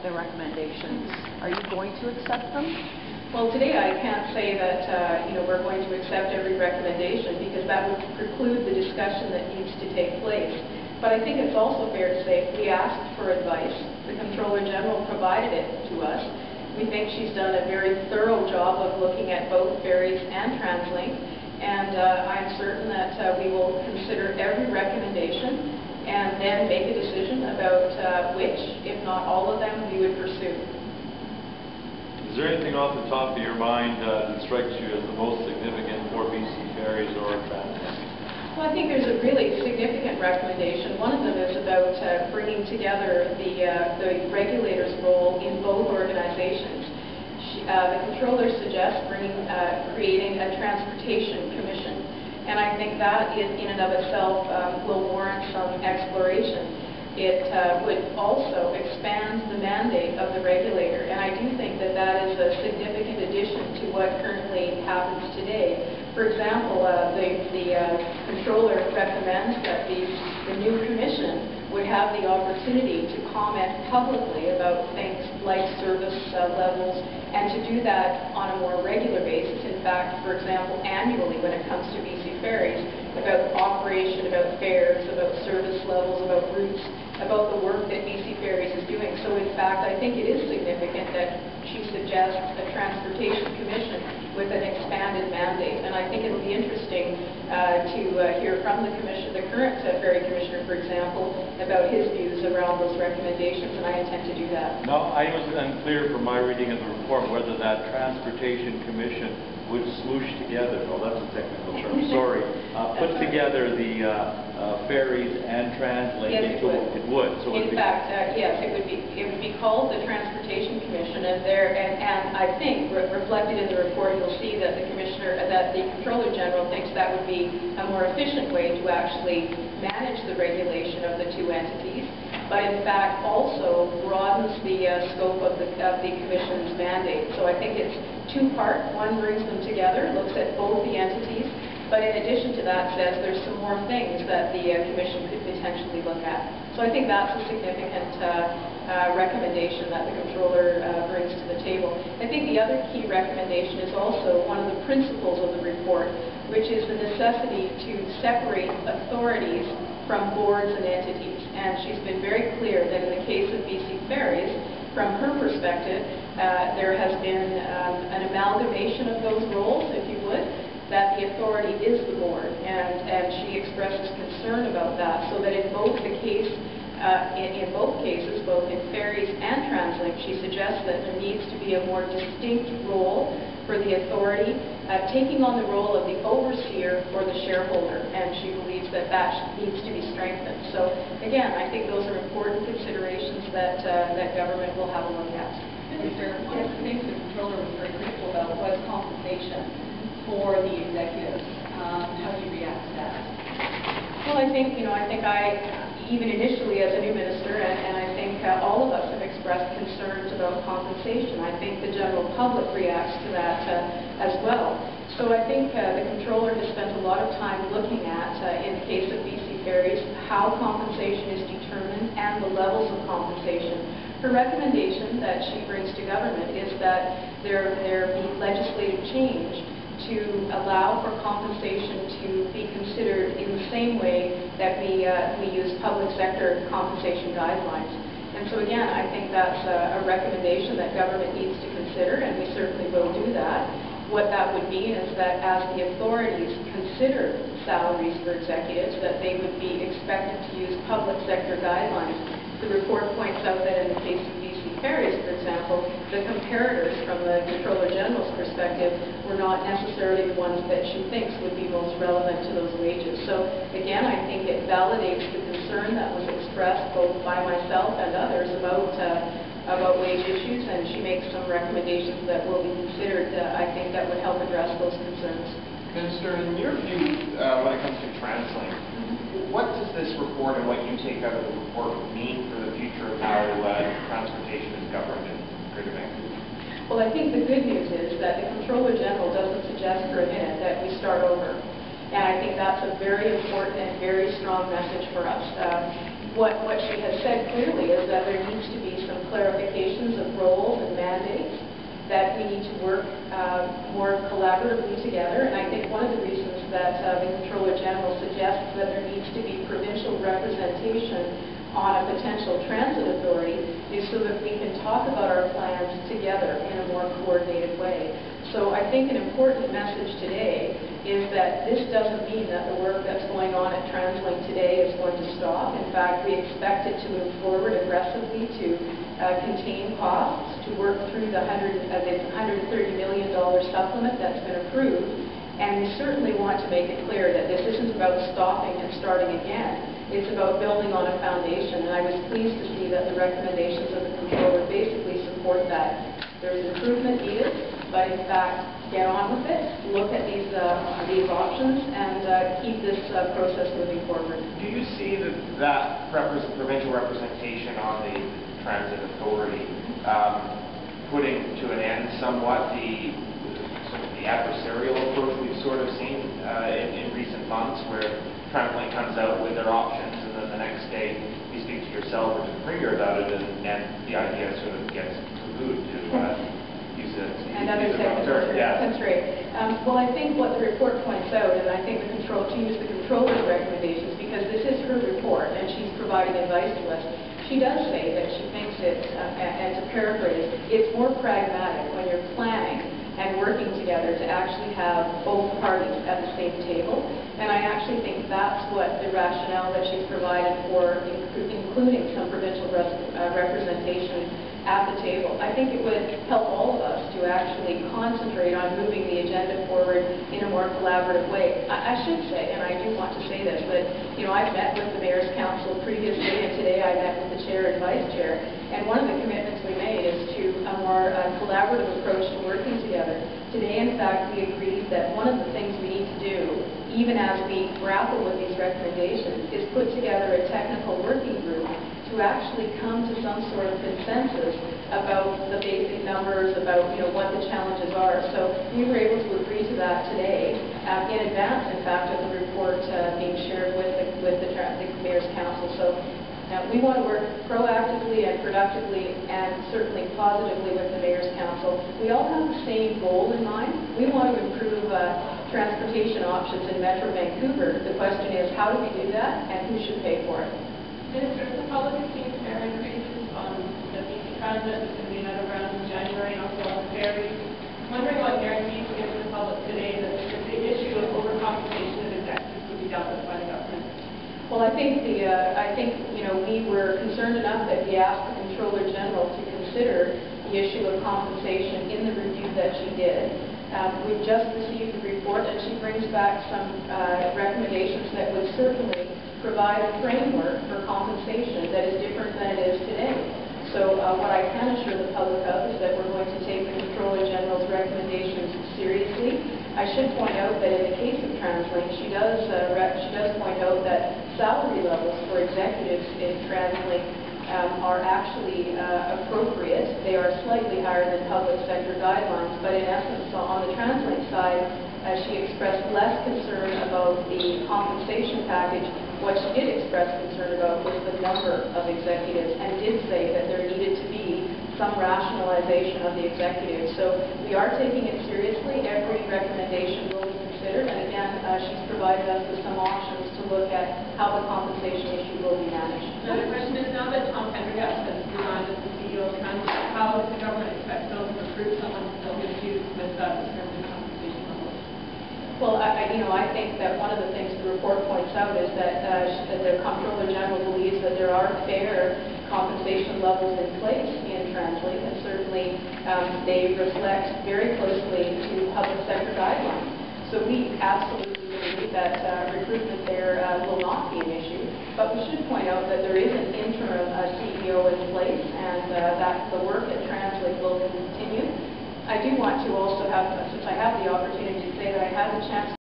the recommendations. Are you going to accept them? Well, today I can't say that we're going to accept every recommendation, because that would preclude the discussion that needs to take place. But I think it's also fair to say we asked for advice. The Comptroller General provided it to us. We think she's done a very thorough job of looking at both Ferries and TransLink, and I'm certain that we will consider every recommendation and then make a decision about which, if not all of them, we would pursue. Is there anything off the top of your mind that strikes you as the most significant for BC Ferries or TransLink? Well, I think there's a really significant recommendation. One of them is about bringing together the regulator's role in both organizations. The Comptroller suggests creating a transportation commission, and I think that in and of itself will warrant some exploration. It would also expand the mandate of the regulator, and I do think that that is a significant addition to what currently happens today. For example, the Comptroller recommends that the new commission would have the opportunity to comment publicly about things like service levels, and to do that on a more regular basis. In fact, for example, annually when it comes to BC Ferries, about operation, about fares, about service levels, about routes, about the work that BC Ferries is doing. So in fact, I think it is significant that she suggests a transportation commission with an expanded mandate. And I think it'll be interesting to hear from the commission, the current ferry commissioner, for example, about his views around those recommendations, and I intend to do that. No, I was unclear from my reading of the report whether that transportation commission would smoosh together, oh, that's a technical term, sorry, put together the ferries and TransLink. Yes, it would. It would. So in fact, yes, it would be called the Transportation Commission, and I think reflected in the report, you'll see that the Comptroller General thinks that would be a more efficient way to actually manage the regulation of the two entities, but in fact also broadens the scope of the Commission's mandate. So I think it's two-part. One brings them together, looks at both the entities, but in addition to that says there's some more things that the Commission could potentially look at. So I think that's a significant recommendation that the Comptroller brings to the table. I think the other key recommendation is also one of the principles of the report, which is the necessity to separate authorities from boards and entities. And she's been very clear that in the case of BC Ferries, from her perspective, there has been an amalgamation of those roles, if you would, that the authority is the board, and she expresses concern about that, so that in both cases, both in Ferries and TransLink, she suggests that there needs to be a more distinct role for the authority, taking on the role of the overseer for the shareholder, and she believes that that needs to be strengthened. So again, I think those are important considerations that government will have a look at. Minister, one of the things the Comptroller was very critical about was compensation for the executives. How do you react to that? Well, I think even initially as a new minister, and I think all of us have expressed concerns about compensation. I think the general public reacts to that as well. So I think the Comptroller has spent a lot of time looking at, in the case of BC Ferries, how compensation is determined and the levels of compensation. Her recommendation that she brings to government is that there be legislative change to allow for compensation to be considered in the same way that we use public sector compensation guidelines. And so again, I think that's a recommendation that government needs to consider, and we certainly will do that. What that would mean is that as the authorities consider salaries for executives, that they would be expected to use public sector guidelines. The report points out that in the case of BC Ferries, for example, the comparators from the Comptroller General's perspective were not necessarily the ones that she thinks would be most relevant to those wages. So again, I think it validates the concern that was expressed both by myself and others about wage issues, and she makes some recommendations that will be considered, I think, that would help address those concerns. Minister, in your view, when it comes to TransLink, what does this report and what you take out of the report mean for the future of how transportation is governed in Greater Vancouver? Well, I think the good news is that the Comptroller General doesn't suggest for a minute that we start over. And I think that's a very important and very strong message for us. What she has said clearly is that there needs to be some clarification definitions of roles and mandates, that we need to work more collaboratively together. And I think one of the reasons that the Comptroller General suggests that there needs to be provincial representation on a potential transit authority is so that we can talk about our plans together in a more coordinated way. So I think an important message today is that this doesn't mean that the work that's going on at TransLink today is going to stop. In fact, we expect it to move forward aggressively to contain costs, to work through the $130 million supplement that's been approved. And we certainly want to make it clear that this isn't about stopping and starting again. It's about building on a foundation, and I was pleased to see that the recommendations of the Comptroller basically support that. There's improvement needed, but in fact, get on with it, look at these options, and keep this process moving forward. Do you see that provincial representation on the transit authority putting to an end somewhat the adversarial approach we've sort of seen in recent months, where TransLink comes out with their options, and then the next day you speak to yourself or to the Premier about it, and the idea sort of gets tabooed to use it. Another second. Yeah. That's right. Well, I think what the report points out, and I think to use the Comptroller's recommendations, because this is her report and she's providing advice to us, she does say that she thinks it's, and to paraphrase, it's more pragmatic when you're planning and working together to actually have both parties at the same table. And I actually think that's what the rationale that she's provided for including some provincial representation at the table. I think it would help all of us to actually concentrate on moving the agenda forward in a more collaborative way. I should say, and I do want to say this, that I've met with the Mayor's Council previously, and today I met with the Chair and Vice Chair, and one of the commitments we made is to a more collaborative approach to working together. Today, in fact, we agreed that one of the things we need to do, even as we grapple with these recommendations, is put together a technical working group to actually come to some sort of consensus about the basic numbers, about what the challenges are. So we were able to agree to that today, in advance, in fact, of the report being shared with the Mayor's Council. So we want to work proactively and productively and certainly positively with the Mayor's Council. We all have the same goal in mind. We want to improve transportation options in Metro Vancouver. The question is, how do we do that, and who should pay for it? Minister, the public has seen fare increases on the B.C. Transit. There's going to be another round in January, and also on the Ferries. I'm wondering what guarantees you give to the public today that the issue of overcompensation of executives will be dealt with by the government. Well, I think we were concerned enough that we asked the Comptroller General to consider the issue of compensation in the review that she did. We've just received the report, and she brings back some recommendations that would certainly provide a framework for compensation that is different than it is today. So what I can assure the public of is that we're going to take the Comptroller General's recommendations seriously. I should point out that in the case of TransLink, she does point out that salary levels for executives in TransLink are actually appropriate. They are slightly higher than public sector guidelines, but in essence, on the TransLink side, she expressed less concern about the compensation package. What she did express concern about was the number of executives, and did say that there needed to be some rationalization of the executives. So we are taking it seriously. Every recommendation will be considered, and again, she's provided us with some options to look at how the compensation issue will be managed. Another question is, now that Tom Pendergast has resigned as the CEO of TransLink, how does the government expect Bill to recruit someone to fill his shoes with this compensation level? Well, I think that one of the things the report points out is that the Comptroller General believes that there are fair compensation levels in place in TransLink, and certainly they reflect very closely to public sector guidelines. So we absolutely believe that recruitment there will not be an issue. But we should point out that there is an interim CEO in place, and that the work at TransLink will continue. I do want to also have, since I have the opportunity to say that I had the chance